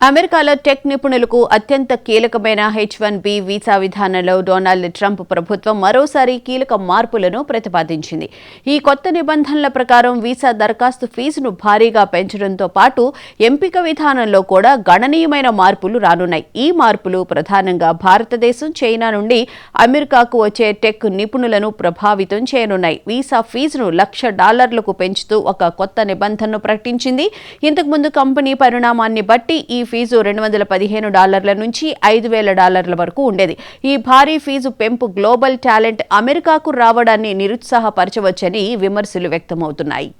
అమెరికాలో టెక్ నిపుణులకు అత్యంత కీలకమైన H-1B వీసా విధానంలో డొనాల్డ్ ట్రంప్ ప్రభుత్వం మరోసారి కీలక మార్పులను ప్రతిపాదించింది. ఈ కొత్త నిబంధనల ప్రకారం వీసా దరఖాస్తు ఫీజును భారీగా పెంచడంతో పాటు ఎంపిక విధానంలో కూడా గణనీయమైన మార్పులు రానున్నాయి. ఈ మార్పులు ప్రధానంగా భారతదేశం, చైనా నుండి అమెరికాకు వచ్చే టెక్ నిపుణులను ప్రభావితం చేయనున్నాయి. వీసా ఫీజును $1,00,000కు పెంచుతూ ఒక కొత్త నిబంధనను ప్రకటించింది. ఇంతకుముందు కంపెనీ పరిణామాన్ని బట్టి ఈ ఫీజు $215 నుంచి $5,000 వరకు ఉండేది. ఈ భారీ ఫీజు పెంపు గ్లోబల్ టాలెంట్ అమెరికాకు రావడాన్ని నిరుత్సాహపరచవచ్చని విమర్శలు వ్యక్తమవుతున్నాయి.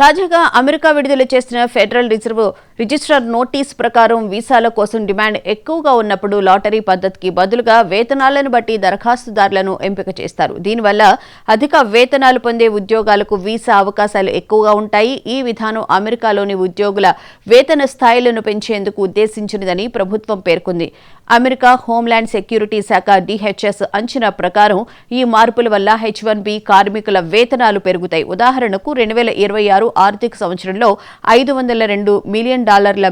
తాజాగా అమెరికా విడుదల చేసిన ఫెడరల్ రిజర్వ్ రిజిస్టర్ నోటీస్ ప్రకారం వీసాల కోసం డిమాండ్ ఎక్కువగా ఉన్నప్పుడు లాటరీ పద్ధతికి బదులుగా వేతనాలను బట్టి దరఖాస్తుదారులను ఎంపిక చేస్తారు. దీనివల్ల అధిక వేతనాలు పొందే ఉద్యోగాలకు వీసా అవకాశాలు ఎక్కువగా ఉంటాయి. ఈ విధానం అమెరికాలోని ఉద్యోగుల వేతన స్థాయిలను పెంచేందుకు ఉద్దేశించినదని ప్రభుత్వం పేర్కొంది. అమెరికా హోంల్యాండ్ సెక్యూరిటీ శాఖ DHS అంచనా ప్రకారం ఈ మార్పుల వల్ల H-1B కార్మికుల వేతనాలు పెరుగుతాయి. ఉదాహరణకు 2026 ఆర్థిక సంవత్సరంలో $502 మిలియన్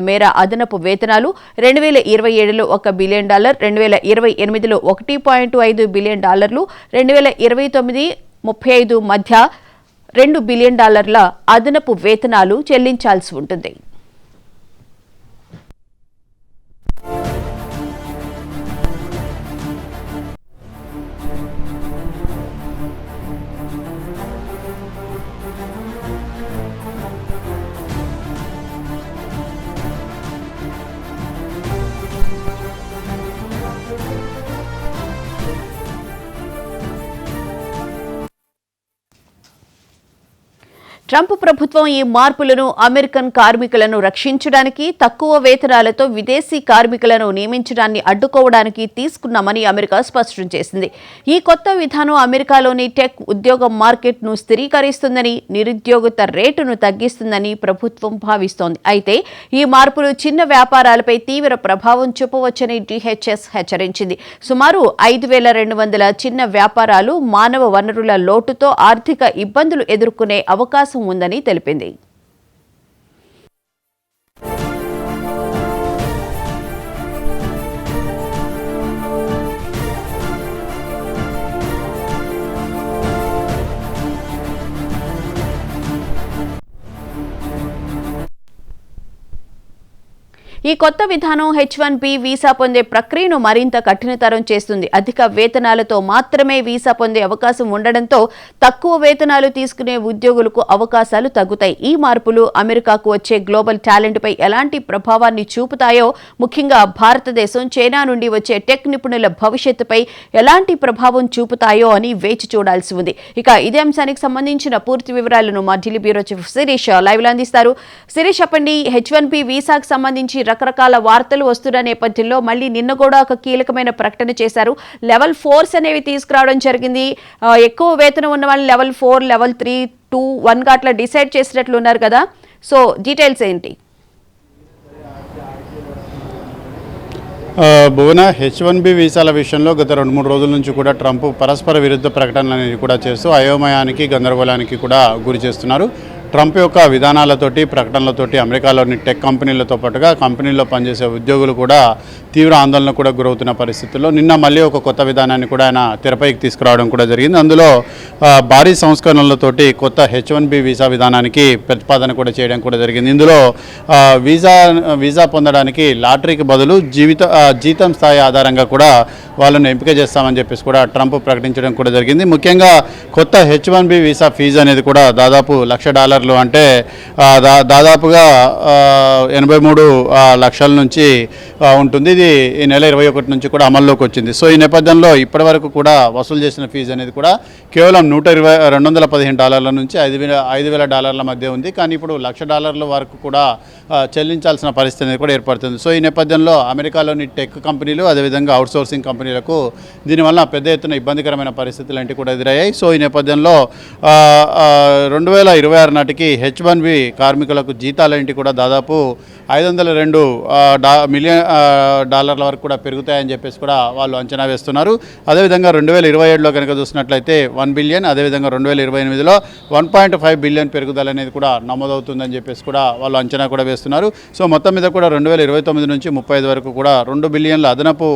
మేర అదనపు వేతనాలు, 2027లో $1 బిలియన్, 2028లో $1.5 బిలియన్, 2029-35 మధ్య $2 బిలియన్ అదనపు వేతనాలు చెల్లించాల్సి ఉంటుంది. ట్రంప్ ప్రభుత్వం ఈ మార్పులను అమెరికన్ కార్మికులను రక్షించడానికి, తక్కువ వేతనాలతో విదేశీ కార్మికులను నియమించడాన్ని అడ్డుకోవడానికి తీసుకున్నామని అమెరికా స్పష్టం చేసింది. ఈ కొత్త విధానం అమెరికాలోని టెక్ ఉద్యోగ మార్కెట్ను స్థిరీకరిస్తుందని, నిరుద్యోగత రేటును తగ్గిస్తుందని ప్రభుత్వం భావిస్తోంది. అయితే ఈ మార్పులు చిన్న వ్యాపారాలపై తీవ్ర ప్రభావం చూపవచ్చని DHS హెచ్చరించింది. సుమారు 5,200 చిన్న వ్యాపారాలు మానవ వనరుల లోటుతో ఆర్థిక ఇబ్బందులు ఎదుర్కొనే అవకాశం ఉందని తెలిపింది. ఈ కొత్త విధానం H-1B వీసా పొందే ప్రక్రియను మరింత కఠినతరం చేస్తుంది. అధిక వేతనాలతో మాత్రమే వీసా పొందే అవకాశం ఉండడంతో తక్కువ వేతనాలు తీసుకునే ఉద్యోగులకు అవకాశాలు తగ్గుతాయి. ఈ మార్పులు అమెరికాకు వచ్చే గ్లోబల్ టాలెంట్పై ఎలాంటి ప్రభావాన్ని చూపుతాయో, ముఖ్యంగా భారతదేశం, చైనా నుండి వచ్చే టెక్ నిపుణుల భవిష్యత్తుపై ఎలాంటి ప్రభావం చూపుతాయో అని వేచి చూడాల్సి ఉంది. ఇక ఇదే అంశానికి సంబంధించిన పూర్తి వివరాలను మా ఢిల్లీ బ్యూరో చీఫ్ శిరీష్ లైవ్లో అందిస్తారు. శిరీష్, చెప్పండి, H-1B వీసాకు సంబంధించి రకరకాల వార్తలు వస్తున్న నేపథ్యంలో మళ్ళీ నిన్న కూడా ఒక కీలకమైన ప్రకటన చేశారు. లెవెల్ 4s అనేవి తీసుకురావడం జరిగింది. ఎక్కువ వేతనం ఉన్న వాళ్ళని లెవెల్ 4, లెవెల్ 3, 2, 1గా అట్లా డిసైడ్ చేసినట్లు ఉన్నారు కదా. సో డీటెయిల్స్ ఏంటి? భువన, H-1B వీసాల విషయంలో గత 2-3 రోజుల నుంచి కూడా ట్రంప్ పరస్పర విరుద్ధ ప్రకటనలు కూడా చేస్తూ అయోమయానికి, గందరగోళానికి కూడా గురి చేస్తున్నారు. ట్రంప్ యొక్క విధానాలతోటి ప్రకటనలతోటి అమెరికాలోని టెక్ కంపెనీలతో పాటుగా కంపెనీల్లో పనిచేసే ఉద్యోగులు కూడా తీవ్ర ఆందోళన కూడా గురవుతున్న పరిస్థితుల్లో నిన్న మళ్ళీ ఒక కొత్త విధానాన్ని కూడా ఆయన తెరపైకి తీసుకురావడం కూడా జరిగింది. అందులో భారీ సంస్కరణలతోటి కొత్త H1B వీసా విధానానికి ప్రతిపాదన కూడా చేయడం కూడా జరిగింది. ఇందులో వీసా పొందడానికి లాటరీకి బదులు జీతం స్థాయి ఆధారంగా కూడా వాళ్ళని ఎంపిక చేస్తామని చెప్పేసి కూడా ట్రంప్ ప్రకటించడం కూడా జరిగింది. ముఖ్యంగా కొత్త H1B వీసా ఫీజు అనేది కూడా దాదాపు $1,00,000 అంటే దాదాపుగా 83 లక్షల నుంచి ఉంటుంది. ఇది ఈ నెల 21 నుంచి కూడా అమల్లోకి వచ్చింది. సో ఈ నేపథ్యంలో ఇప్పటి వరకు కూడా వసూలు చేసిన ఫీజు అనేది కూడా కేవలం $215 నుంచి $5,000 మధ్య ఉంది. కానీ ఇప్పుడు $1,00,000 వరకు కూడా చెల్లించాల్సిన పరిస్థితి అనేది కూడా ఏర్పడుతుంది. సో ఈ నేపథ్యంలో అమెరికాలోని టెక్ కంపెనీలు అదేవిధంగా అవుట్సోర్సింగ్ కంపెనీలకు దీనివల్ల పెద్ద ఎత్తున ఇబ్బందికరమైన పరిస్థితులు అంటే కూడా ఎదురయ్యాయి. సో ఈ నేపథ్యంలో 2026 నాటికి H1B కార్మికులకు జీతాలేంటి కూడా దాదాపు $502 మిలియన్ వరకు కూడా పెరుగుతాయని చెప్పేసి కూడా వాళ్ళు అంచనా వేస్తున్నారు. అదేవిధంగా 2027లో కనుక చూసినట్లయితే $1 బిలియన్, అదేవిధంగా 2028లో $1.5 బిలియన్ పెరుగుదల అనేది కూడా నమోదవుతుందని చెప్పేసి కూడా వాళ్ళు అంచనా కూడా వేస్తున్నారు. సో మొత్తం మీద కూడా 2029 నుంచి 35 వరకు కూడా $2 బిలియన్ల అదనపు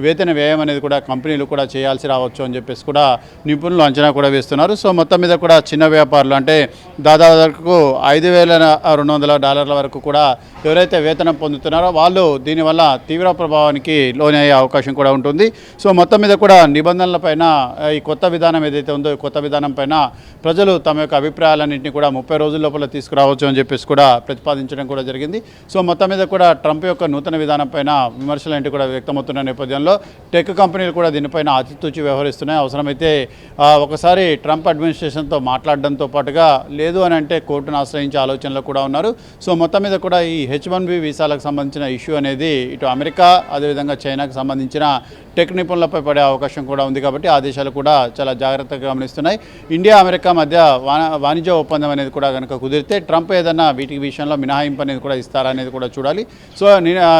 వేతన వ్యయం అనేది కూడా కంపెనీలు కూడా చేయాల్సి రావచ్చు అని చెప్పేసి కూడా నిపుణులు అంచనా కూడా వేస్తున్నారు. సో మొత్తం మీద కూడా చిన్న వ్యాపారులు అంటే దాదాపు $5,200 వరకు కూడా ఎవరైతే వేతనం పొందుతున్నారో వాళ్ళు దీనివల్ల తీవ్ర ప్రభావానికి లోనయ్యే అవకాశం కూడా ఉంటుంది. సో మొత్తం మీద కూడా నిబంధనలపైన ఈ కొత్త విధానం ఏదైతే ఉందో ఈ కొత్త విధానం పైన ప్రజలు తమ యొక్క అభిప్రాయాలన్నింటినీ కూడా 30 రోజుల లోపల తీసుకురావచ్చు అని చెప్పేసి కూడా ప్రతిపాదించడం కూడా జరిగింది. సో మొత్తం మీద కూడా ట్రంప్ యొక్క నూతన విధానం పైన విమర్శలు ఏంటి కూడా వ్యక్తమవుతున్న నేపథ్యంలో టెక్ కంపెనీలు కూడా దీనిపైన ఆచితూచి వ్యవహరిస్తున్నాయి. అవసరమైతే ఒకసారి ట్రంప్ అడ్మినిస్ట్రేషన్తో మాట్లాడడంతో పాటుగా లేదు అని అంటే కోర్టును ఆశ్రయించే ఆలోచనలో కూడా ఉన్నారు. సో మొత్తం మీద కూడా ఈ H1B వీసాలకు సంబంధించిన ఇష్యూ అనేది ఇటు అమెరికా అదేవిధంగా చైనాకు సంబంధించిన టెక్ నిపుణులపై పడే అవకాశం కూడా ఉంది. కాబట్టి ఆ దేశాలు కూడా చాలా జాగ్రత్తగా గమనిస్తున్నాయి. ఇండియా అమెరికా మధ్య వాణిజ్య ఒప్పందం అనేది కూడా కనుక కుదిరితే ట్రంప్ ఏదన్నా వీటి విషయంలో మినహాయింపు అనేది కూడా ఇస్తారనేది కూడా చూడాలి. సో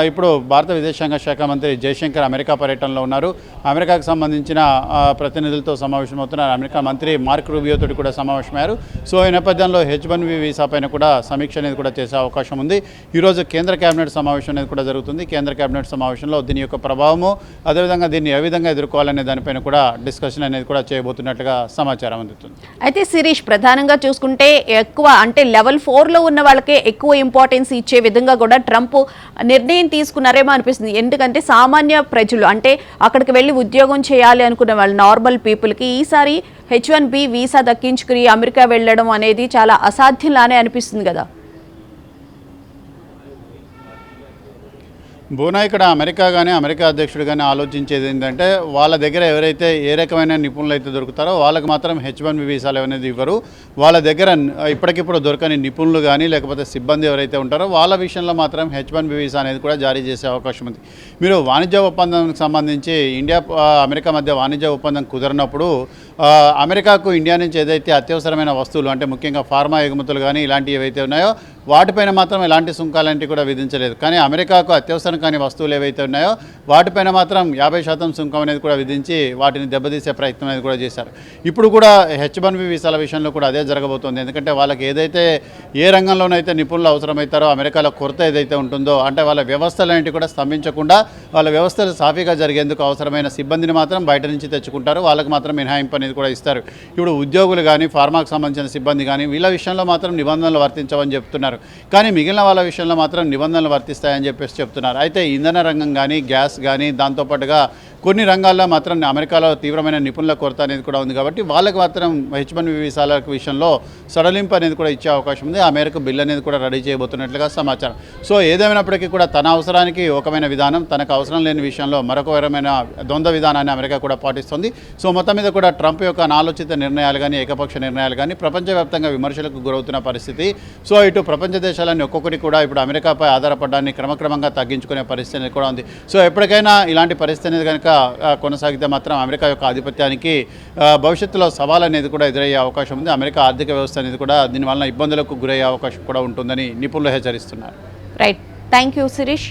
ఇప్పుడు భారత విదేశాంగ శాఖ మంత్రి జయశంకర్ అమెరికా పర్యటనలో ఉన్నారు. అమెరికాకు సంబంధించిన ప్రతినిధులతో సమావేశమవుతున్నారు. అమెరికా మంత్రి మార్క్ రూబియోతో కూడా సమావేశమయ్యారు. సో ఈ నేపథ్యంలో H1B వీసా పైన కూడా సమీక్ష అనేది కూడా చేసే అవకాశం ఉంది. ఈరోజు కేంద్ర కేబినెట్ సమావేశం అనేది కూడా జరుగుతుంది. కేంద్ర కేబినెట్ సమావేశంలో దీని యొక్క ప్రభావము అదేవిధంగా దీన్ని ఏ విధంగా ఎదుర్కోవాలనే దానిపైన కూడా డిస్కషన్ అనేది కూడా చేయబోతున్నట్లుగా సమాచారం అందుతుంది. అయితే శిరీష్, ప్రధానంగా చూసుకుంటే ఎక్కువ అంటే లెవెల్ 4లో ఉన్న వాళ్ళకే ఎక్కువ ఇంపార్టెన్స్ ఇచ్చే విధంగా కూడా ట్రంప్ నిర్ణయం తీసుకున్నారేమో అనిపిస్తుంది. ఎందుకంటే సామాన్య ప్రజలు అంటే అక్కడికి వెళ్ళి ఉద్యోగం చేయాలి అనుకునే వాళ్ళు నార్మల్ పీపుల్కి ఈసారి H1B వీసా దక్కించుకుని అమెరికా వెళ్ళడం అనేది చాలా అసాధ్యంలానే అనిపిస్తుంది కదా. బోనా ఇక్కడ అమెరికా కానీ అమెరికా అధ్యక్షుడు కానీ ఆలోచించేది ఏంటంటే వాళ్ళ దగ్గర ఎవరైతే ఏ రకమైన నిపుణులు అయితే దొరుకుతారో వాళ్ళకి మాత్రం H1B వీసాలు అనేది ఇవ్వరు. వాళ్ళ దగ్గర ఇప్పటికిప్పుడు దొరకని నిపుణులు కానీ లేకపోతే సిబ్బంది ఎవరైతే ఉంటారో వాళ్ళ విషయంలో మాత్రం H1B వీసా అనేది కూడా జారీ చేసే అవకాశం ఉంది. మీరు వాణిజ్య ఒప్పందానికి సంబంధించి ఇండియా అమెరికా మధ్య వాణిజ్య ఒప్పందం కుదరినప్పుడు అమెరికాకు ఇండియా నుంచి ఏదైతే అత్యవసరమైన వస్తువులు అంటే ముఖ్యంగా ఫార్మా ఎగుమతులు కానీ ఇలాంటివి ఏవైతే ఉన్నాయో వాటిపైన మాత్రం ఎలాంటి సుంకాలంటివి కూడా విధించలేదు. కానీ అమెరికాకు అత్యవసరం కాని వస్తువులు ఏవైతే ఉన్నాయో వాటిపైన మాత్రం 50% సుంకం అనేది కూడా విధించి వాటిని దెబ్బతీసే ప్రయత్నం అనేది కూడా చేశారు. ఇప్పుడు కూడా H1B వీసాల విషయంలో కూడా అదే జరగబోతోంది. ఎందుకంటే వాళ్ళకి ఏదైతే ఏ రంగంలోనైతే నిపుణులు అవసరమవుతారో అమెరికాలో కొరత ఏదైతే ఉంటుందో అంటే వాళ్ళ వ్యవస్థలన్నింటి కూడా స్తంభించకుండా వాళ్ళ వ్యవస్థలు సాఫీగా జరిగేందుకు అవసరమైన సిబ్బందిని మాత్రం బయట నుంచి తెచ్చుకుంటారు. వాళ్ళకి మాత్రం మినహాయింపు అనేది కూడా ఇస్తారు. ఇప్పుడు ఉద్యోగులు కానీ ఫార్మాకు సంబంధించిన సిబ్బంది కానీ వీళ్ళ విషయంలో మాత్రం నిబంధనలు వర్తించవని చెప్తున్నారు. కానీ మిగిలిన వాళ్ళ విషయంలో మాత్రం నిబంధనలు వర్తిస్తాయని చెప్పేసి చెప్తున్నారు. అయితే ఇంధన రంగం కానీ గ్యాస్ కానీ దాంతోపాటుగా కొన్ని రంగాల్లో మాత్రం అమెరికాలో తీవ్రమైన నిపుణుల కొరత అనేది కూడా ఉంది. కాబట్టి వాళ్ళకి మాత్రం H1B వీసాల విషయంలో సడలింపు అనేది కూడా ఇచ్చే అవకాశం ఉంది. ఆ మేరకు బిల్ అనేది కూడా రెడీ చేయబోతున్నట్లుగా సమాచారం. సో ఏదేమైనప్పటికీ కూడా తన అవసరానికి ఒకమైన విధానం తనకు అవసరం లేని విషయంలో మరొక విధమైన ద్వంద్వ విధానాన్ని అమెరికా కూడా పాటిస్తుంది. సో మొత్తం మీద కూడా ట్రంప్ యొక్క అనాలోచిత నిర్ణయాలు కానీ ఏకపక్ష నిర్ణయాలు కానీ ప్రపంచవ్యాప్తంగా విమర్శలకు గురవుతున్న పరిస్థితి. సో ఇటు ప్రపంచ దేశాలన్నీ ఒక్కొక్కటి కూడా ఇప్పుడు అమెరికాపై ఆధారపడడాన్ని క్రమక్రమంగా తగ్గించుకునే పరిస్థితి కూడా ఉంది. సో ఎప్పటికైనా ఇలాంటి పరిస్థితి అనేది కనుక కొనసాగితే మాత్రం అమెరికా యొక్క ఆధిపత్యానికి భవిష్యత్తులో సవాల్ అనేది కూడా ఎదురయ్యే అవకాశం ఉంది. అమెరికా ఆర్థిక వ్యవస్థ అనేది కూడా దీనివల్ల ఇబ్బందులకు గురయ్యే అవకాశం కూడా ఉంటుందని నిపుణులు హెచ్చరిస్తున్నారు. Right, thank you Sirish.